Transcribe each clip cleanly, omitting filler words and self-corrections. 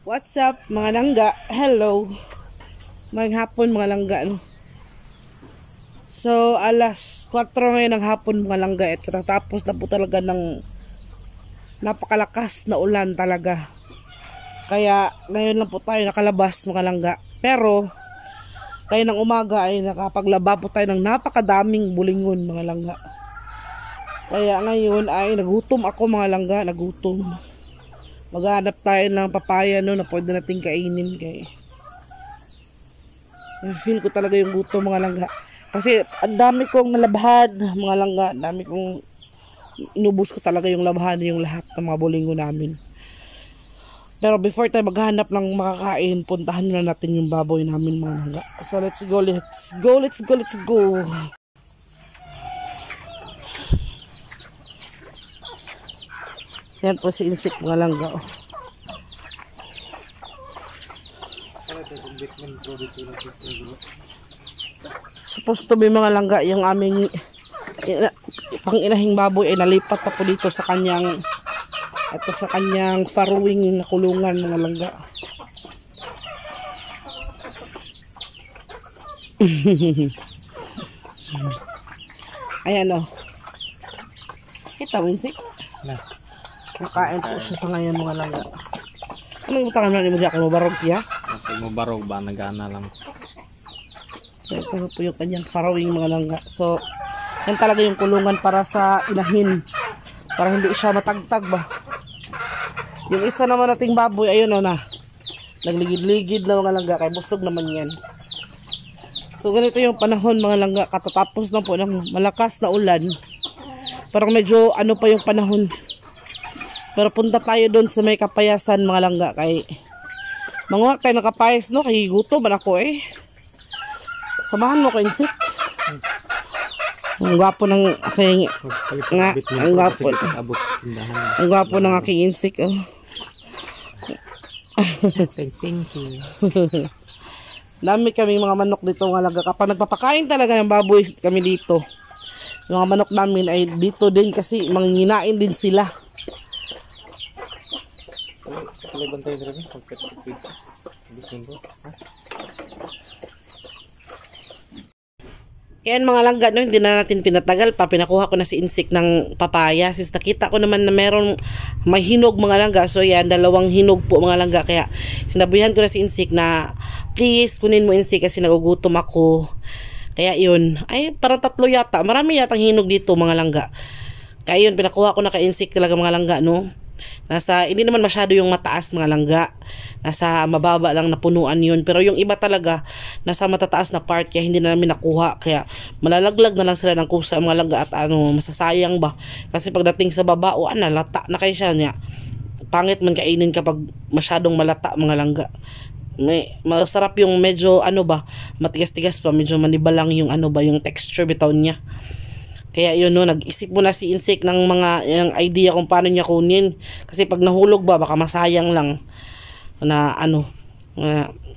What's up mga langga? Hello. Maghapon mga langga no. So alas 4 ngayon ng hapon mga langga at tapos na po talaga ng napakalakas na ulan talaga. Kaya ngayon lang po tayo nakalabas mga langga. Pero tayo ng umaga ay nakapaglaba po tayo ng napakadaming bulingon mga langga. Kaya ngayon ay nagutom ako mga langga, nagutom. Maghanap tayo ng papaya no na pwede nating kainin kay feel ko talaga yung gutom mga langga. Kasi ang dami kong nalabhan mga langga, dami kong inubos ko talaga yung labhan yung lahat ng mga bulingo namin. Pero before tayo maghanap ng makakain, puntahan na natin yung baboy namin mga langga. So let's go. Siyan po si insect mga langga. Oh. Supposed to be mga langga yung aming panginahing baboy ay nalipat pa po dito sa kanyang farrowing na kulungan mga langga. Ayan o. Kita mo insect? Na. Nakain po siya sa ngayon mga langga. Anong butangan na ni mo ako mabarog siya? Kasi mabarog ba? Nagana lang. So ito po yung kanyang farrowing mga langga. So yan talaga yung kulungan para sa inahin. Para hindi siya matagtag ba. Yung isa naman nating baboy ayun o na. Nagligid-ligid na mga langga. Kaya busog naman yan. So ganito yung panahon mga langga. Katatapos na po ng malakas na ulan. Parang medyo ano pa yung panahon. Pero punta tayo doon sa may kapayasan mga langga kay manguha tayo ng kapayas no kay gutom man ako eh. Samahan mo ko insect. Ang gwapo ng aking ang gwapo ng aking insect oh. Thank you. Dami kaming mga manok dito mga langga. Kapag nagpapakain talaga ng baboy kami dito. Yung mga manok namin ay dito din kasi manginginain din sila. Kaya mga langga, no, hindi na natin pinatagal pa. Pinakuha ko na si insect ng papaya. Since nakita ko naman na meron may hinog mga langga. So yan, 2 hinog po mga langga. Kaya sinabihan ko na si insect na please kunin mo insect kasi nagugutom ako. Kaya yun, ay parang 3 yata. Marami yatang hinog dito mga langga. Kaya yun, pinakuha ko na kay insect talaga mga langga, no. Hindi naman masyado yung mataas mga langga. Nasa mababa lang na punuan yun. Pero yung iba talaga, nasa matataas na part kaya hindi na namin nakuha. Kaya malalaglag na lang sila ng kusa mga langga at masasayang ba. Kasi pagdating sa baba, lata na kayo siya niya. Pangit man kainin kapag masyadong malata mga langga. Masarap yung medyo matigas-tigas pa. Medyo manibalang yung yung texture bitaw niya. Kaya yun no, nag-isip mo na si insect ng yung idea kung paano niya kunin. Kasi pag nahulog ba, baka masayang lang na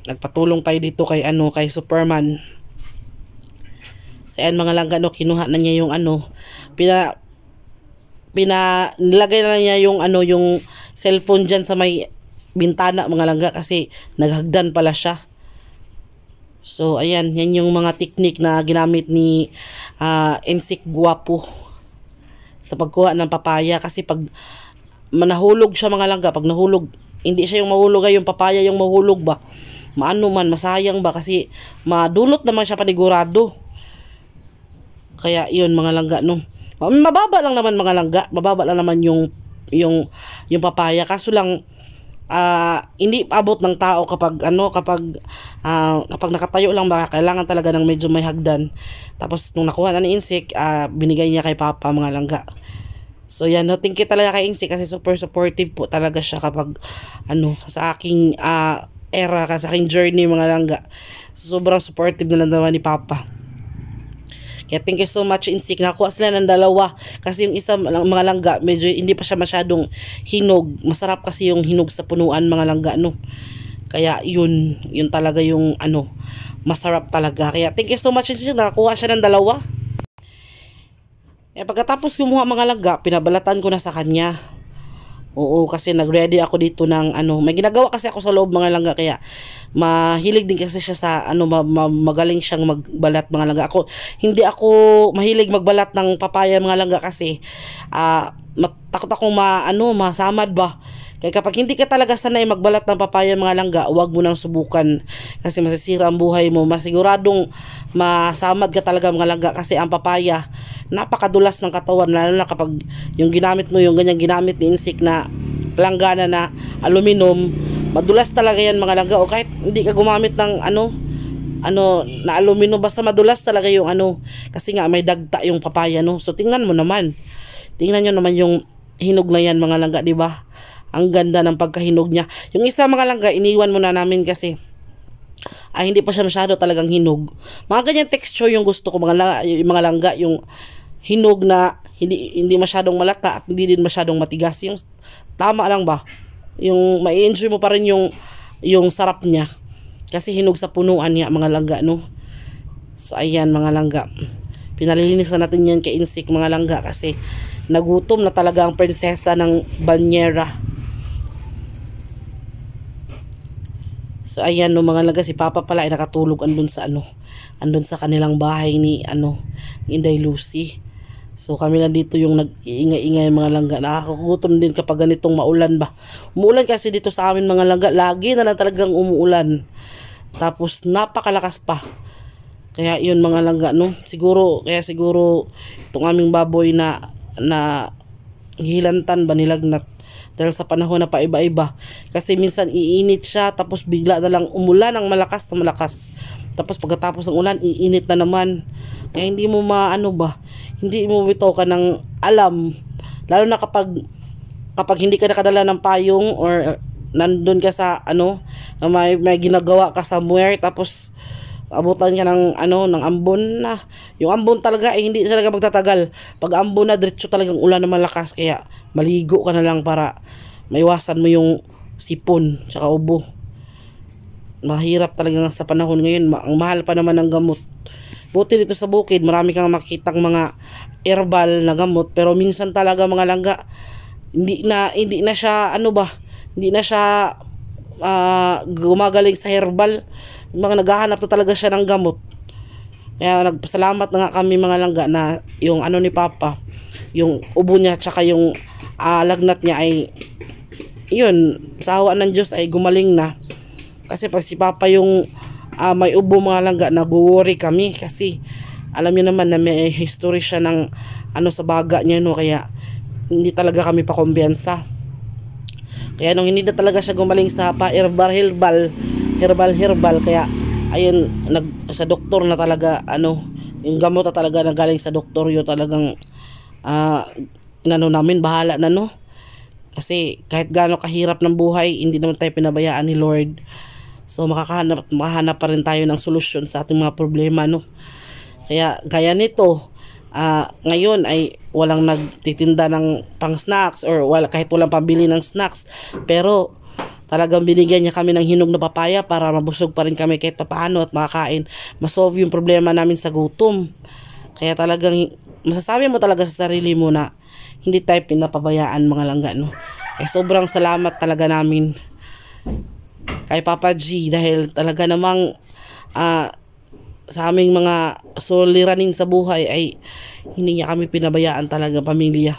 nagpatulong tayo dito kay Superman. So ayan mga langga no, kinuha na niya yung nilagay na niya yung yung cellphone dyan sa may bintana mga langga kasi naghagdan pala siya. So ayan, yan yung mga technique na ginamit ni insect guwapo sa pagkuha ng papaya. Kasi pag nahulog siya mga langga, pag nahulog, hindi siya yung mahulog yung papaya yung mahulog ba, masayang ba kasi madulot naman siya panigurado. Kaya yun mga langga no, mababa lang naman mga langga, mababa lang naman yung papaya, kaso lang hindi abot ng tao kapag nakatayo lang ba, kailangan talaga ng medyo may hagdan. Tapos nung nakuha na ni insect, binigay niya kay papa mga langga. So yan, no, thank you talaga kay insect kasi super supportive po talaga siya kapag sa aking era, sa aking journey mga langga. Sobrang supportive na lang naman ni papa. Kaya thank you so much insect. Nakuha sila ng 2 kasi yung isa mga langga medyo hindi pa siya masyadong hinog. Masarap kasi yung hinog sa punuan mga langga no. Kaya yun talaga yung masarap talaga. Kaya thank you so much insect. Nakakuha siya ng 2. Pagkatapos kumuha mga langga, pinabalatan ko na sa kanya. Oo, kasi nag-ready ako dito ng ano, may ginagawa kasi ako sa loob mga langga, kaya mahilig din kasi siya sa ano, magaling siyang magbalat mga langga. Hindi ako mahilig magbalat ng papaya mga langga kasi takot akong masamad ba. Kaya kapag hindi ka talaga sanay magbalat ng papaya mga langga, huwag mo nang subukan kasi masisira ang buhay mo. Masiguradong masamad ka talaga mga langga kasi ang papaya napakadulas ng katawan, lalo na kapag yung ginamit mo, yung ganyang ginamit ni insik na palanggana na aluminum, madulas talaga yan mga langga. O kahit hindi ka gumamit ng na aluminum, basta madulas talaga yung kasi nga may dagta yung papaya, no. So tingnan nyo naman yung hinog na yan mga langga, di ba? Ang ganda ng pagkahinog niya. Yung isa mga langga, iniwan muna namin kasi hindi pa siya masyado talagang hinog. Mga ganyan texture yung gusto ko mga langga, yung hinog na hindi masyadong malata at hindi din masyadong matigas. Yung tama lang ba? Yung mai-enjoy mo pa rin yung sarap niya. Kasi hinog sa punuan niya mga langga, no. So ayan mga langga. Pinalilinis na natin yan kay insik mga langga kasi nagutom na talaga ang prinsesa ng banyera. So ayan no mga langga, si Papa pala ay nakatulog andun sa kanilang bahay ni Inday Lucy. So kami lang dito yung nag-iingay-ingay mga langga. Nakakagutom din kapag ganitong maulan ba. Umuulan kasi dito sa amin mga langga. Lagi na lang talagang umuulan. Tapos napakalakas pa. Kaya yun mga langga, no. Siguro itong aming baboy na hilantan ba, nilagnat. Dahil sa panahon na paiba-iba. Kasi minsan iinit siya tapos bigla na lang umulan ng malakas na malakas. Tapos pagkatapos ng ulan, iinit na naman. Kaya hindi mo hindi mo bitaw ka ng alam. Lalo na kapag hindi ka nakadala ng payong or nandun ka sa may ginagawa ka somewhere, tapos abutan ka ng ambon na. Yung ambon talaga hindi talaga magtatagal. Pag ambon na, diretso talagang ulan na malakas. Kaya maligo ka na lang para maiwasan mo yung sipon tsaka ubo. Mahirap talaga sa panahon ngayon. Ang mahal pa naman ng gamot. Buti dito sa bukid, marami kang makitang mga herbal na gamot, pero minsan talaga mga langga, hindi na siya gumagaling sa herbal. Mga naghahanap na talaga siya ng gamot. Kaya nagpasalamat na nga kami mga langga na yung ni Papa, yung ubo niya tsaka yung lagnat niya ay yun, sa awa ng Diyos ay gumaling na. Kasi pag si Papa yung may ubo mga langga, nag-worry kami kasi alam niyo naman na may history siya ng sa baga niya, no. Kaya hindi talaga kami pa kumpiyansa. Kaya nung hindi na talaga siya gumaling sa herbal, kaya ayun, sa doktor na talaga, yung gamot na talaga na galing sa doktor, yung talagang namin, bahala na, no. Kasi kahit gaano kahirap ng buhay, hindi naman tayo pinabayaan ni Lord. So makahanap pa rin tayo ng solusyon sa ating mga problema, no. Kaya gaya nito, ngayon ay walang nagtitinda ng pang snacks or kahit walang pambili ng snacks, pero talagang binigyan niya kami ng hinog na papaya para mabusog pa rin kami kahit papaano at makakain. Masolve yung problema namin sa gutom. Kaya talagang masasabi mo talaga sa sarili mo na hindi tayo pinapabayaan mga langga, no. Sobrang salamat talaga namin kay Papa G dahil talaga namang sa aming mga suliranin sa buhay ay hindi niya kami pinabayaan talaga, pamilya.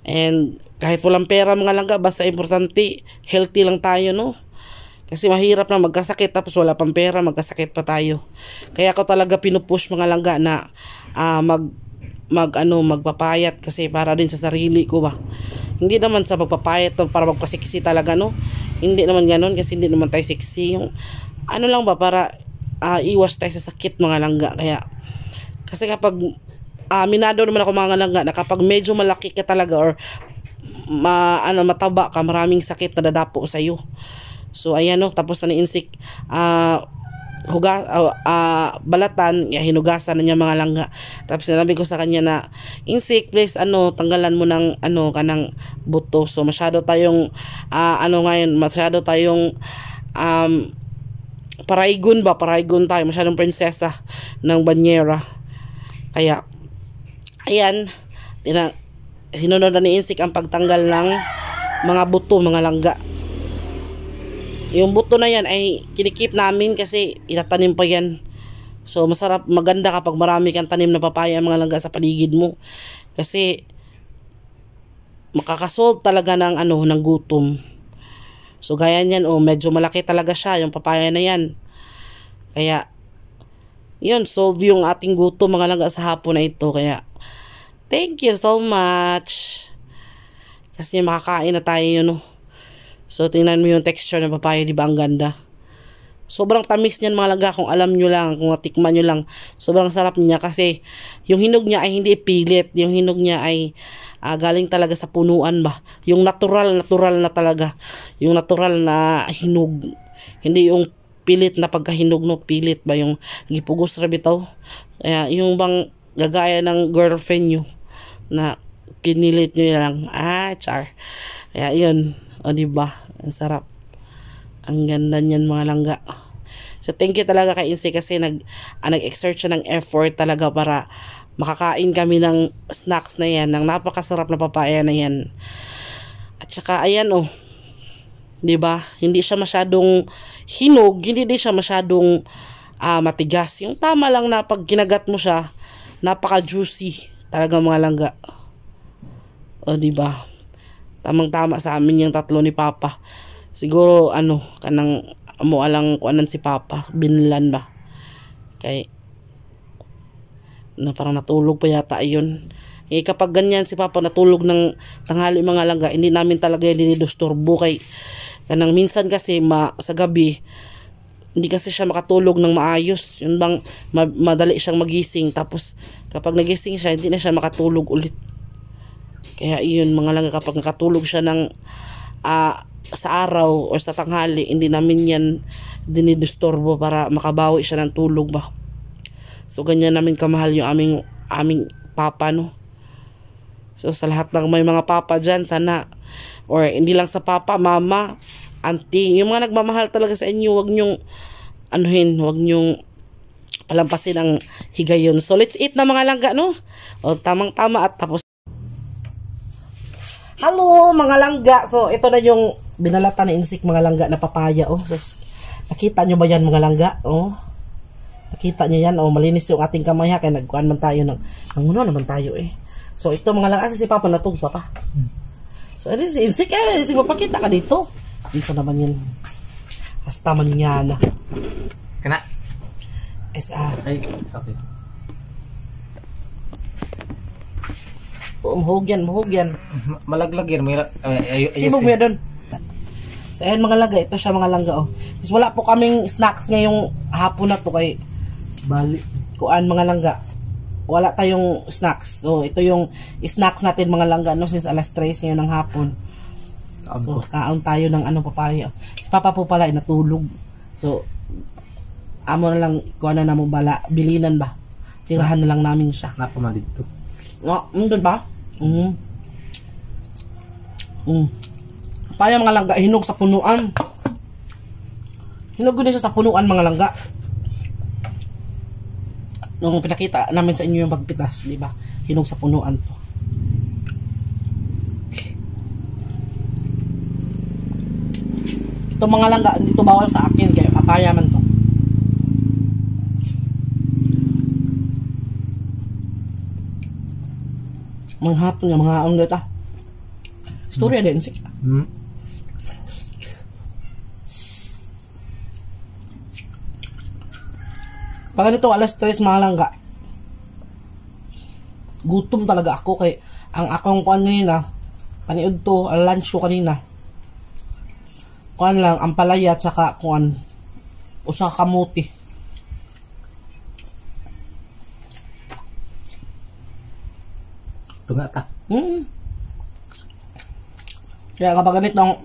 And kahit walang pera mga langga, basta importante healthy lang tayo, no. Kasi mahirap na magkasakit tapos wala pang pera, magkasakit pa tayo. Kaya ako talaga pinupush mga langga na magpapayat kasi para din sa sarili ko ba. Hindi naman sa magpapayat para magpasiksi talaga, no. Hindi naman ganoon kasi hindi naman tayo sexy. Yung lang ba, para iwas tayo sa sakit mga langga. Kaya kasi kapag minado naman ako mga langga na kapag medyo malaki ka talaga or mataba ka, maraming sakit na dadapo sa iyo. So ayan, no, tapos na ni insik balatan, hinugasan na niya mga langga. Tapos sinabi ko sa kanya na, insik, please tanggalan mo ng kanang buto. So masyado tayong masyado tayong paraygon tayo, masyadong prinsesa ng banyera. Kaya ayan, sinunod na ni Insik ang pagtanggal ng mga buto, mga langga. Yung buto na yan ay kinikip namin kasi itatanim pa yan. So masarap, maganda kapag marami kang tanim na papaya, mga langga sa paligid mo. Kasi makakasolve talaga ng ng gutom. So gaya niyan, medyo malaki talaga siya yung papaya na yan. Kaya yun, solve yung ating gutom, mga langga, sa hapon na ito. Kaya thank you so much. Kasi makakain na tayo yun. So tingnan mo yung texture ng papaya, di ba ang ganda? Sobrang tamis niyan, mga langga, kung alam nyo lang, kung natikman nyo lang. Sobrang sarap niya kasi yung hinog niya ay hindi pilit. Yung hinog niya ay galing talaga sa punuan ba. Yung natural na talaga. Yung natural na hinog. Hindi yung pilit na pagkahinog, no, pilit ba yung gipugos ra bitaw. Kaya yung bang gagaya ng girlfriend nyo na pinilit nyo lang. Char. Kaya yun, diba? Ang sarap. Ang ganda niyan, mga langga. So thank you talaga kay Insik kasi nag-exert siya ng effort talaga para makakain kami ng snacks na yan, ng napakasarap na papaya na yan. At saka ayan, 'di ba? Hindi siya masyadong hinog, hindi din siya masyadong matigas. Yung tama lang na pag ginagat mo siya, napaka-juicy talaga, mga langga. 'Di ba? Tamang-tama sa amin yung tatlo ni Papa. Siguro kanang mo alang kuanan si Papa, binlan ba? Kay na parang natulog pa yata ayun. Kapag ganyan si Papa natulog ng tanghali, mga langga, hindi namin talaga yan dinidisturbo kay kanang minsan kasi sa gabi hindi kasi siya makatulog ng maayos. Yun bang madali siyang magising, tapos kapag nagising siya hindi na siya makatulog ulit. Kaya yun, mga langga, kapag nakatulog siya ng sa araw o sa tanghali, hindi namin yan dinidisturbo para makabawi siya ng tulog ba. So ganyan namin kamahal yung aming papa, no. So sa lahat ng may mga papa dyan, sana, or hindi lang sa papa, mama, auntie, yung mga nagmamahal talaga sa inyo, wag nyong wag nyong palampasin ang higayon. So let's eat na, mga langga, no. O tamang tama at tapos. Hello, mga langga. So ito na yung binalatan ni Insik, mga langga, na papaya. So, nakita nyo ba yan, mga langga? Nakita nyo yan? Malinis yung ating kamay, ha, kaya nagkuhan man tayo nanguno naman tayo So ito, mga langga, si Papa natug, Papa. So ito si Insik, Insik, mapakita ka dito. Dito naman yun. Hasta man niya na. Kena? SR. Ay, okay. Mahog yan. Malaglag yan. Sibog mo doon. So ayan, mga langga, ito siya, mga langga. Is wala po kaming snacks ngayong hapon na to kay kuan, mga langga. Wala tayong snacks. So ito yung snacks natin, mga langga, no, since alas 3 ngayon ng hapon. So kaon tayo ng papaya. Si Papa po pala ay natulog. So amo na lang kuan na mo bala, bilinan ba. Tirahan na lang namin siya. Napaman dito. No, doon ba? Papaya, mga langga, hinog sa punuan. Hinog din siya sa punuan, mga langga. Nung pinakita namin sa inyo yung pagpitas, di ba? Hinog sa punuan to. Ito, mga langga, dito bawal sa akin, kaya papaya man to. Mga hapon niya, mga haon dito. Storya din, Insik. Pag ganito alas 3, mga langga, gutom talaga ako kay ang akong kuan kanina, paniud to, lunch ko kanina. Kuan lang, ang palaya at saka kuan, usa kamuti. Tunga ta. Kaya kapag ganitong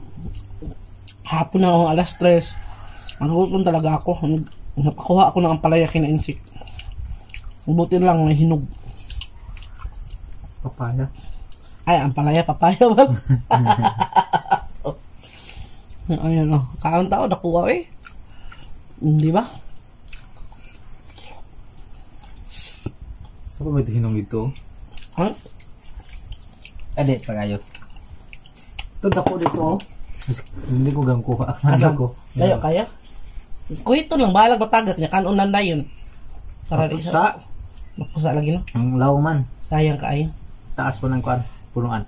hapon na alas 3, gutom talaga ako. Napakuha ako ng ampalaya kina Insik. Buti lang may hinog. Papaya. Ay, ampalaya, papaya ba? Ayan, kaon tao, nakuha di ba? Saan ba may hinong dito? Huh? Edit pa kayo. Ito ako dito oh. Hindi ko gang kuha. Asa ko. Kayo, kaya? Kuhito lang, balag matagak niya. Kanunan na yun. Para di Sa mapusa lagi no. ang law man. Sayang kaayo. Taas pa ng kuan. Punuan.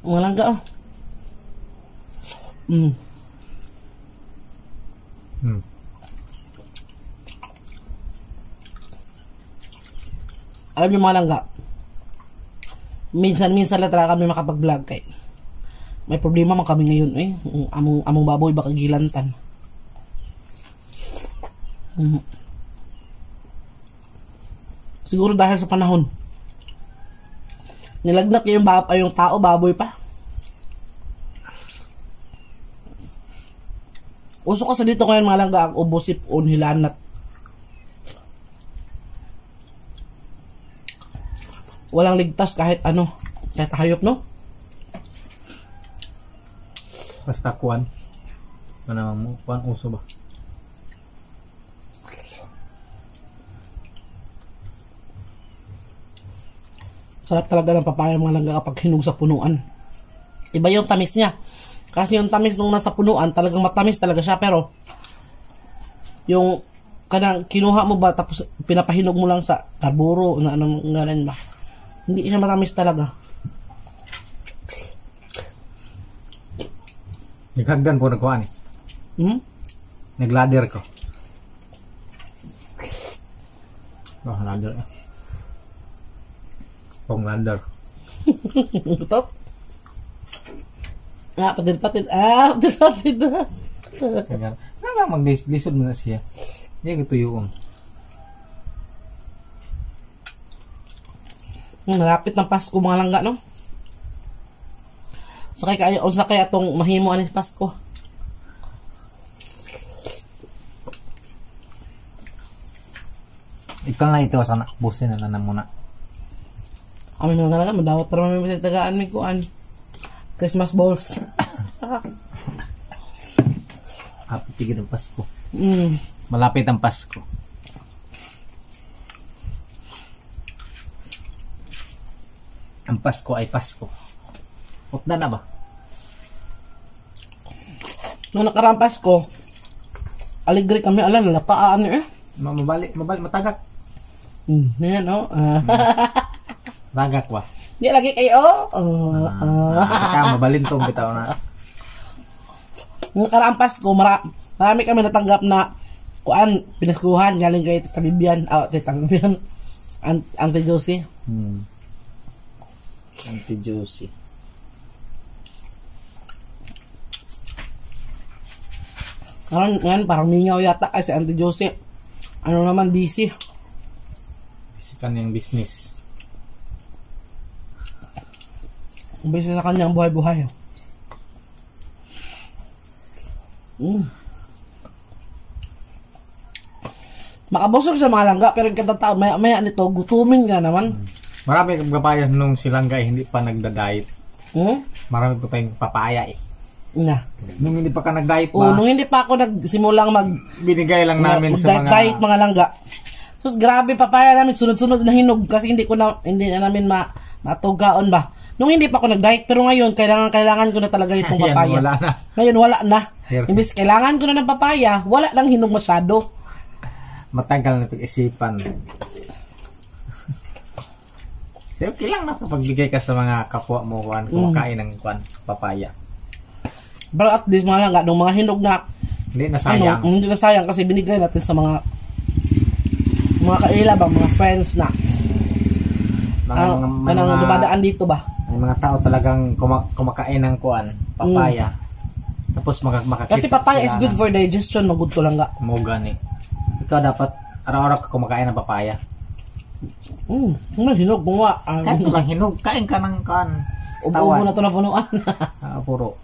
Mga langga oh. Alam niyo mga langga, minsan lang talaga kami makapag-vlog kay may problema man kami ngayon eh. Among baboy baka gilantan. Siguro dahil sa panahon. Nilagnat yung tao, baboy pa. Uso kasi dito ngayon mga langga ang ubo, sipon, hilanat. Walang ligtas kahit ano. Kahit hayop, no? Basta kuan. Ano mo kuan uso ba? Sarap talaga ng papaya mga langga kapag hinog sa punuan. Iba yung tamis niya. Kasi yung tamis nung nasa punuan, talagang matamis talaga siya. Pero, yung kanang kinuha mo ba tapos pinapahinog mo lang sa karburo na anong ngalan ba? Hindi siya matamis talaga. Naghagdan ko nagkuan eh. Nagladder ko. Oh, ladder eh. Pong ladder. Top. Patid. Patid. Kaya nga maglisod mo na siya. Hindi ko tuyuon. Malapit ng Pasko mga langga, no? Sakay kayo, unsa kaya atong mahimo anis Pasko? Ikaw nga ito sana busin na naman muna. Amin mga langga, madawat naman may tagaan may kuan. Christmas balls. Happy tigil ng Pasko. Mm. Malapit ang Pasko. Ang Pasko ay Pasko. Putda na ba? Nung nakaraang Pasko, aligre kami, nalataan eh. Mabalik, matagak. Yan, no? Ragak ba? Di lagi kayo, Mabalintong bitaw na. Nung nakaraang Pasko, marami kami natanggap na kuan, pinaskuhan, galing kay Tita Bibian, Tita Bibian, Auntie Josie. Auntie Josie. Ngayon, parang mingaw yata kasi Auntie Josie. Ano naman, busy. Busy ka na yung business. Busy sa kanyang buhay-buhay. Makabusog sa mga langga, pero katatao, maya nito, gutumin ka naman. Marami kang papaya nung silang guy hindi pa nagda-diet. Marami pa tayong papaya eh. Na. Nung hindi pa ka nag-diet ba? Nung hindi pa ako nagsimulang binigay lang namin sa mga diet mga langga. Sus, grabe papaya namin, sunod-sunod na hinog kasi hindi na namin matugaon ba. Nung hindi pa ako nag-diet, pero ngayon kailangan ko na talaga itong papaya. Wala na. Ngayon wala na. Imbis kailangan ko na ng papaya, wala nang hinog masyado. Matagal na pag-isipan. So, okay lang na pagbigay ka sa mga kapwa mo kumakain ng papaya. Pero at least mga langga, nung mga hinog na hindi na sayang. Hindi na sayang kasi binigay natin sa mga kailabang, mga friends na mga dumadaan dito ba? May mga tao talagang kumakain ng papaya. Tapos makakita kasi papaya is good for digestion, magud to langga. Mo gani. Ikaw dapat araw-araw ka kumakain ng papaya. Hinog mo nga. Kahit lang hinog, kain ka ng ubo na to na punuan. Puro.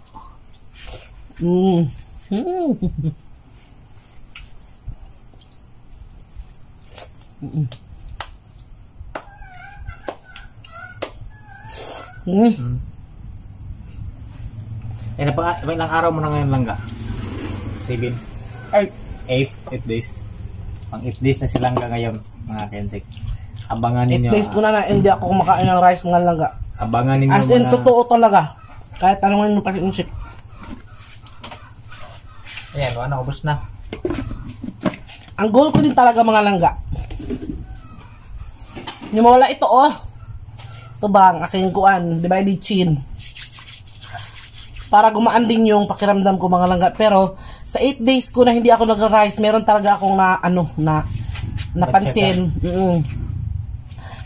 Ilang araw mo na ngayon langga? 7? 8 days. Pang 8 days na si langga ngayon, mga kensik. Abangan 8 ninyo. days ko na hindi ako kumakain ng rice mga langga. Abangan ninyo As in, totoo talaga. Kahit tanongin mo pa rin insik. Ayan, ubos na. Ang goal ko din talaga mga langga. Yung mawala ito Ito ba ang aking kuan, divided chin. Para gumaan din yung pakiramdam ko mga langga. Pero sa 8 days ko na hindi ako nag-rice, meron talaga akong napansin.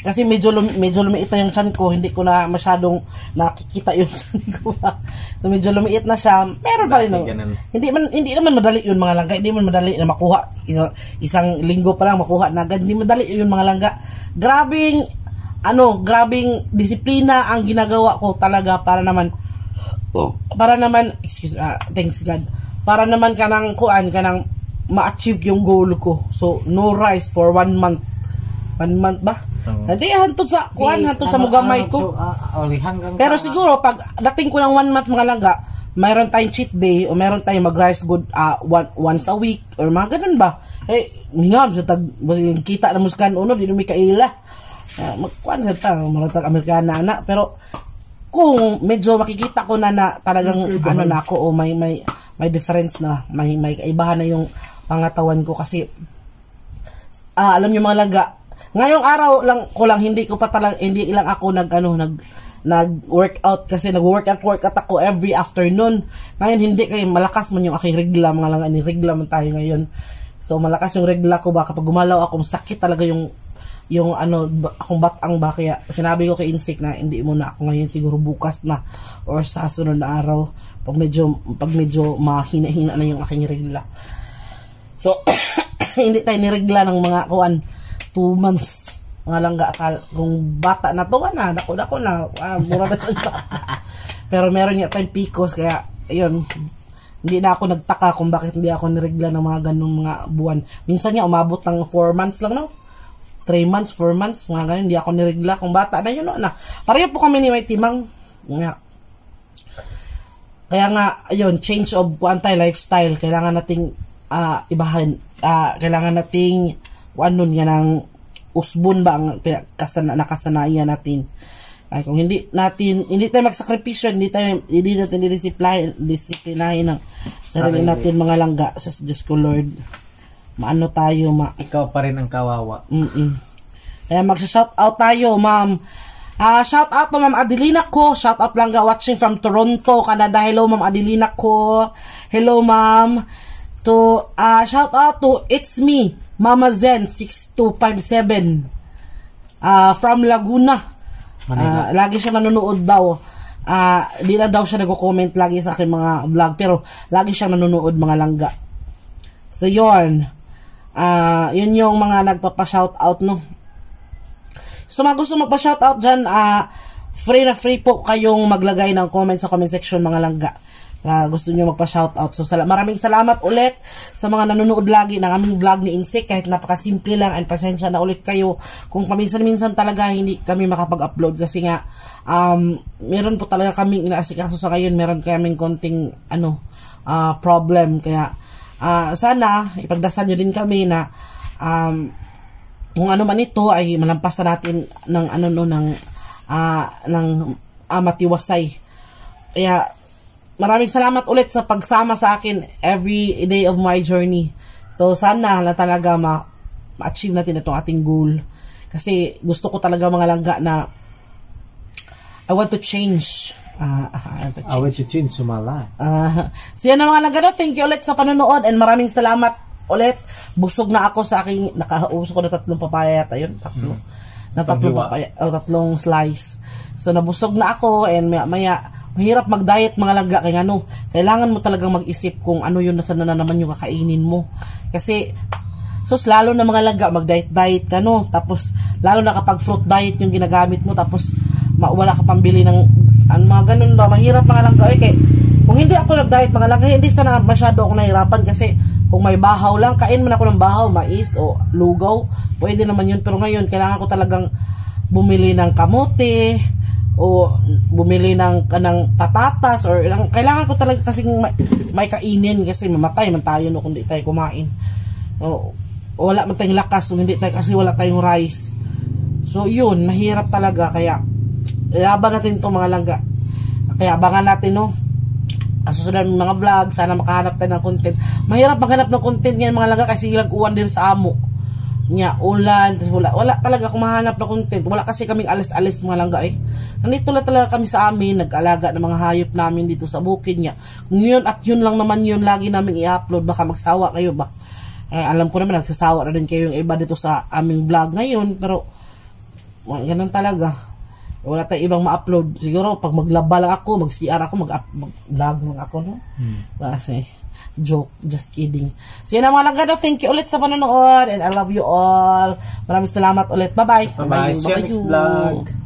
Kasi medyo lumiit na yung chan ko, hindi ko na masyadong nakikita yung chan ko. So medyo lumiit na siya. Meron pa rin. Hindi naman madali yun mga langga. Hindi man madali na makuha. Isang linggo pa lang makuha na agad. Hindi madali yun mga langga. Grabing disiplina ang ginagawa ko talaga para naman thanks God. Para naman kanang ma-achieve yung goal ko. So no rice for 1 month. 1 month ba? Hindi, hantod sa mugamay ko. Pero siguro, pag dating ko ng 1 month mga langga, mayroon tayong cheat day, o mayroon tayong mag-rice good once a week, or mga ganun ba? Mingan, kita na muskan di numi kaila. Magkuhan sa maratag Amerikana na. Pero, kung medyo makikita ko na talagang na ako, may difference na, may kaibahan na yung pangatawan ko kasi, alam nyo mga langga, ngayong araw lang hindi lang ako nag-workout kasi nag-workout ako every afternoon. Ngayon hindi kayo malakas man yung aking regla mga lang regla man tayo ngayon. So malakas yung regla ko ba kapag gumalaw ako sakit talaga yung akong batang ba kaya sinabi ko kay Insik na hindi mo na ako ngayon siguro bukas na or sa sunod na araw pag medyo mahina-hina na yung aking regla. So hindi tayo niregla ng mga 2 months mga langga kung bata na to na dako na mura na pero meron niya tayong PCOS kaya ayun hindi na ako nagtaka kung bakit hindi ako niregla ng mga ganung mga buwan. Minsan nga umabot ng 4 months lang 3 months 4 months mga ganun hindi ako niregla kung bata na yun na pareho po kami ni May Timang kaya nga ayun change of lifestyle kailangan nating ibahan kailangan nating nun yan ang usbon ba ang nakasanayan natin. Ay, kung hindi tayo magsakripisyo, hindi natin disiplinahin ng sarili natin mga langga sa Diyos ko Lord. Maano tayo ikaw pa rin ang kawawa. Kaya magsa-shout out tayo, ma'am. Shout out to Ma'am Adelina ko. Shout out langga watching from Toronto, Canada. Hello Ma'am Adelina ko. Hello ma'am. Shout out to It's Me Mama Zen 6257 from Laguna. Lagi siya nanonood daw. Di lang daw siya nagko-comment lagi sa aking mga vlog pero lagi siyang nanonood mga langga. So yun. Yun yung mga nagpapa-shout out So mga gusto magpa-shout out dyan, free po kayong maglagay ng comment sa comment section mga langga. Gusto niyo magpa-shoutout. So, maraming salamat ulit sa mga nanonood lagi ng aming vlog ni Insik. Kahit napakasimple lang, and pasensya na ulit kayo kung paminsan-minsan talaga hindi kami makapag-upload kasi nga meron po talaga kaming inaasikaso sa ngayon. Meron kaming konting problem. Kaya sana ipagdasal nyo din kami na kung ano man ito ay malampasan natin ng matiwasay. Kaya maraming salamat ulit sa pagsama sa akin every day of my journey. So, sana na talaga ma-achieve natin itong ating goal. Kasi gusto ko talaga mga langga na I want to change. I want to change my life. So, yan na mga langga. Thank you ulit sa panonood and maraming salamat ulit. Busog na ako sa aking, nakaubos ko na 3 papaya. Ayun, 3. Na 3 papaya, 3 slice. So, nabusog na ako and maya mahirap mag-diet mga langga kaya kailangan mo talagang mag-isip kung ano yun na naman yung kakainin mo kasi lalo na mga langga mag-diet ka tapos lalo na kapag fruit diet yung ginagamit mo tapos wala ka pambili ng mga ganun ba mahirap mga langga kung hindi ako nag-diet mga langga hindi sana masyado ako nahirapan kasi kung may bahaw lang kain mo na ako ng bahaw mais o lugaw pwede naman yun pero ngayon kailangan ko talagang bumili ng kamote o bumili ng patatas or kailangan ko talaga kasi may kainin kasi mamatay man tayo kung hindi tayo kumain. Wala man tayong lakas kung hindi tayo kasi wala tayong rice. So yun, mahirap talaga, kaya laban natin itong mga langga. Kaya abangan natin, no, susunod ng mga vlog, sana makahanap tayo ng content. Mahirap maghanap ng content ngayon mga langga kasi lag-uwan din sa amo nya, ulan, wala talaga kung mahanap ng content. Wala kasi kaming alis-alis mga langga nandito lang talaga kami sa amin, nag-alaga ng mga hayop namin dito sa bukid niya. Yun at yun lang naman yun lagi namin i-upload. Baka magsawa kayo ba? Alam ko naman nagsasawa na din kayo yung iba dito sa aming vlog ngayon, pero ganun talaga. Wala tayong ibang ma-upload. Siguro pag maglaba lang ako, mag-CR ako, mag-vlog lang ako, no? Kasi joke, just kidding. So yun ang mga langga, thank you ulit sa panonood and I love you all. Maraming salamat ulit. Bye-bye. Bye-bye. See you next vlog.